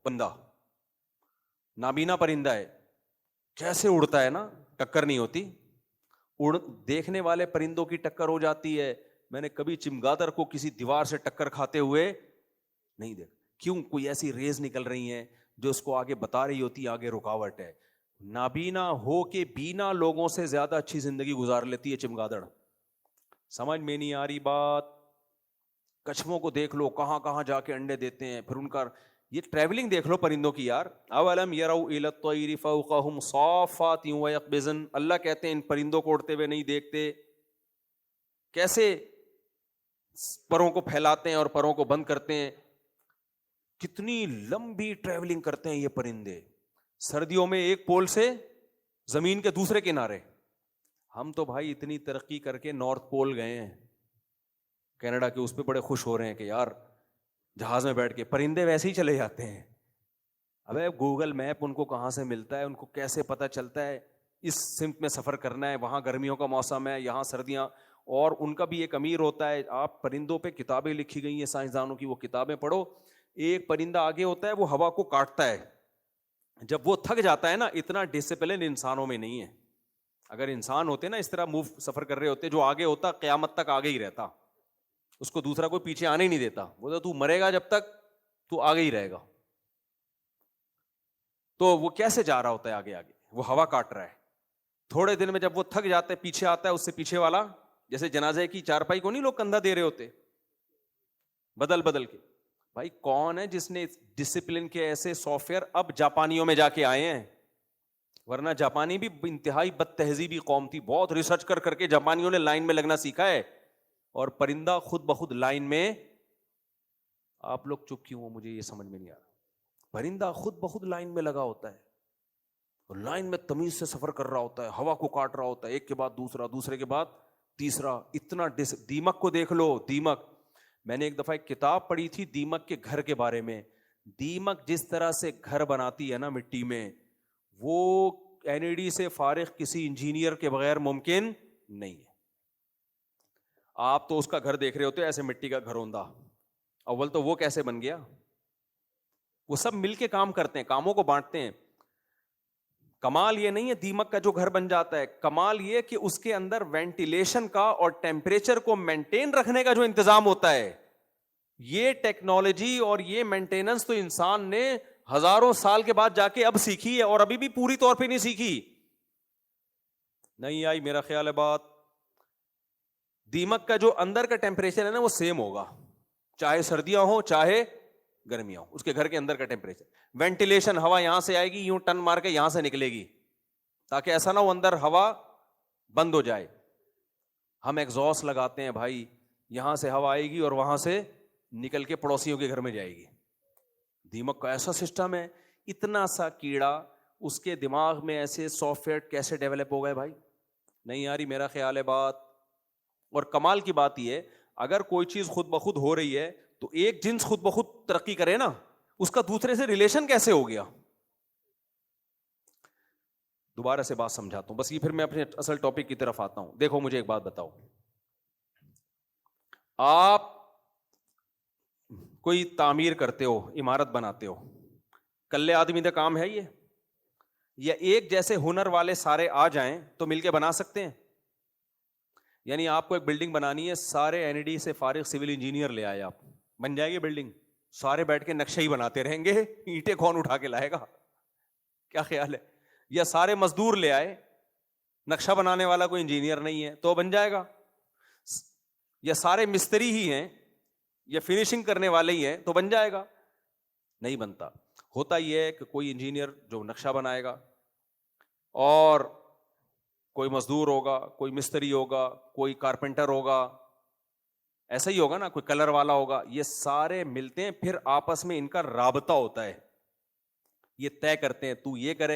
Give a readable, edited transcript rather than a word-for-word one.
بندہ نابینا پرندہ ہے, کیسے اڑتا ہے نا, ٹکر نہیں ہوتی. دیکھنے والے پرندوں کی ٹکر ہو جاتی ہے, میں نے کبھی چمگادڑ کو کسی دیوار سے ٹکر کھاتے ہوئے نہیں دیکھا. کیوں؟ کوئی ایسی ریز نکل رہی ہیں جو اس کو آگے بتا رہی ہوتی آگے رکاوٹ ہے. نابینا ہو کے بینا لوگوں سے زیادہ اچھی زندگی گزار لیتی ہے چمگادڑ. سمجھ میں نہیں آ رہی بات؟ کچھووں کو دیکھ لو کہاں کہاں جا کے انڈے دیتے ہیں, پھر ان کا یہ ٹریولنگ دیکھ لو پرندوں کی یار. اولم یروا الی الطیر فوقہم صافات ویقبضن, اللہ کہتے ہیں ان پرندوں کو اڑتے ہوئے نہیں دیکھتے, کیسے پروں کو پھیلاتے ہیں اور پروں کو بند کرتے ہیں. کتنی لمبی ٹریولنگ کرتے ہیں یہ پرندے, سردیوں میں ایک پول سے زمین کے دوسرے کنارے. ہم تو بھائی اتنی ترقی کر کے نارتھ پول گئے ہیں کینیڈا کے, اس پہ بڑے خوش ہو رہے ہیں کہ یار جہاز میں بیٹھ کے, پرندے ویسے ہی چلے جاتے ہیں. ابے گوگل میپ ان کو کہاں سے ملتا ہے, ان کو کیسے پتا چلتا ہے اس سمت میں سفر کرنا ہے, وہاں گرمیوں کا موسم ہے یہاں سردیاں. اور ان کا بھی ایک امیر ہوتا ہے, آپ پرندوں پہ کتابیں لکھی گئی ہیں سائنسدانوں کی, وہ کتابیں پڑھو. ایک پرندہ آگے ہوتا ہے وہ ہوا کو کاٹتا ہے, جب وہ تھک جاتا ہے نا, اتنا ڈسپلن انسانوں میں نہیں ہے. اگر انسان ہوتے نا اس طرح سفر کر رہے ہوتے, جو آگے ہوتا قیامت تک آگے ہی رہتا, اس کو دوسرا کوئی پیچھے آنے ہی نہیں دیتا, وہ تو مرے گا جب تک تو آگے ہی رہے گا. تو وہ کیسے جا رہا ہوتا ہے آگے آگے, وہ ہوا کاٹ رہا ہے. تھوڑے دن میں جب وہ تھک جاتا ہے, پیچھے آتا ہے اس سے پیچھے والا, جیسے جنازے کی چارپائی کو نہیں لوگ کندھا دے رہے ہوتے بدل بدل کے. بھائی کون ہے جس نے ڈسپلن کے ایسے سافٹ ویئر اب جاپانیوں میں جا کے آئے ہیں, ورنہ جاپانی بھی انتہائی بد تہذیبی قوم تھی, بہت ریسرچ کر کر کے جاپانیوں نے لائن میں لگنا سیکھا ہے. اور پرندہ خود بخود لائن میں, آپ لوگ چپ کیوں ہو مجھے یہ سمجھ میں نہیں آ رہا. پرندہ خود بخود لائن میں لگا ہوتا ہے, اور لائن میں تمیز سے سفر کر رہا ہوتا ہے, ہوا کو کاٹ رہا ہوتا ہے, ایک کے بعد دوسرا, دوسرے کے بعد تیسرا. اتنا دیمک کو دیکھ لو, دیمک, میں نے ایک دفعہ ایک کتاب پڑھی تھی دیمک کے گھر کے بارے میں. دیمک جس طرح سے گھر بناتی ہے نا مٹی میں, وہ این ای ڈی سے فارغ کسی انجینئر کے بغیر ممکن نہیں ہے. آپ تو اس کا گھر دیکھ رہے ہوتے ایسے مٹی کا گھر ہوندا, اول تو وہ کیسے بن گیا؟ وہ سب مل کے کام کرتے ہیں, کاموں کو بانٹتے ہیں. کمال یہ نہیں ہے دیمک کا جو گھر بن جاتا ہے, کمال یہ کہ اس کے اندر وینٹیلیشن کا اور ٹیمپریچر کو مینٹین رکھنے کا جو انتظام ہوتا ہے, یہ ٹیکنالوجی اور یہ مینٹیننس تو انسان نے ہزاروں سال کے بعد جا کے اب سیکھی ہے, اور ابھی بھی پوری طور پہ نہیں سیکھی. نہیں آئی میرا خیال ہے بات. دیمک کا جو اندر کا ٹیمپریچر ہے نا وہ سیم ہوگا, چاہے سردیاں ہوں چاہے گرمیاں ہوں, اس کے گھر کے اندر کا ٹیمپریچر. وینٹیلیشن, ہوا یہاں سے آئے گی یوں ٹن مار کے یہاں سے نکلے گی, تاکہ ایسا نہ ہو اندر ہوا بند ہو جائے. ہم ایگزاسٹ لگاتے ہیں بھائی, یہاں سے ہوا آئے گی اور وہاں سے نکل کے پڑوسیوں کے گھر میں جائے گی. دیمک کا ایسا سسٹم ہے, اتنا سا کیڑا, اس کے دماغ میں ایسے سافٹ ویئر کیسے ڈیولپ ہو گئے بھائی؟ نہیں آ رہی میرا خیال ہے بات. اور کمال کی بات یہ ہے, اگر کوئی چیز خود بخود ہو رہی ہے تو ایک جنس خود بخود ترقی کرے نا, اس کا دوسرے سے ریلیشن کیسے ہو گیا؟ دوبارہ سے بات سمجھاتا ہوں, بس یہ پھر میں اپنے اصل ٹاپک کی طرف آتا ہوں. دیکھو مجھے ایک بات بتاؤ, آپ کوئی تعمیر کرتے ہو, عمارت بناتے ہو, کلے آدمی کا کام ہے یہ؟ یا ایک جیسے ہنر والے سارے آ جائیں تو مل کے بنا سکتے ہیں؟ یعنی آپ کو ایک بلڈنگ بنانی ہے, سارے این ای ڈی سے فارغ سول انجینئر لے آئے, آپ بن جائے گی بلڈنگ, سارے بیٹھ کے نقشے ہی بناتے رہیں گے, اینٹیں کون اٹھا کے لائے گا؟ کیا خیال ہے؟ یا سارے مزدور لے آئے, نقشہ بنانے والا کوئی انجینئر نہیں ہے تو بن جائے گا؟ یا سارے مستری ہی ہیں یا فنیشنگ کرنے والے ہی ہیں تو بن جائے گا؟ نہیں بنتا. ہوتا یہ ہے کہ کوئی انجینئر جو نقشہ بنائے گا, اور کوئی مزدور ہوگا, کوئی مستری ہوگا, کوئی کارپینٹر ہوگا, ایسا ہی ہوگا نا, کوئی کلر والا ہوگا, یہ سارے ملتے ہیں, پھر آپس میں ان کا رابطہ ہوتا ہے, یہ طے کرتے ہیں تو یہ کرے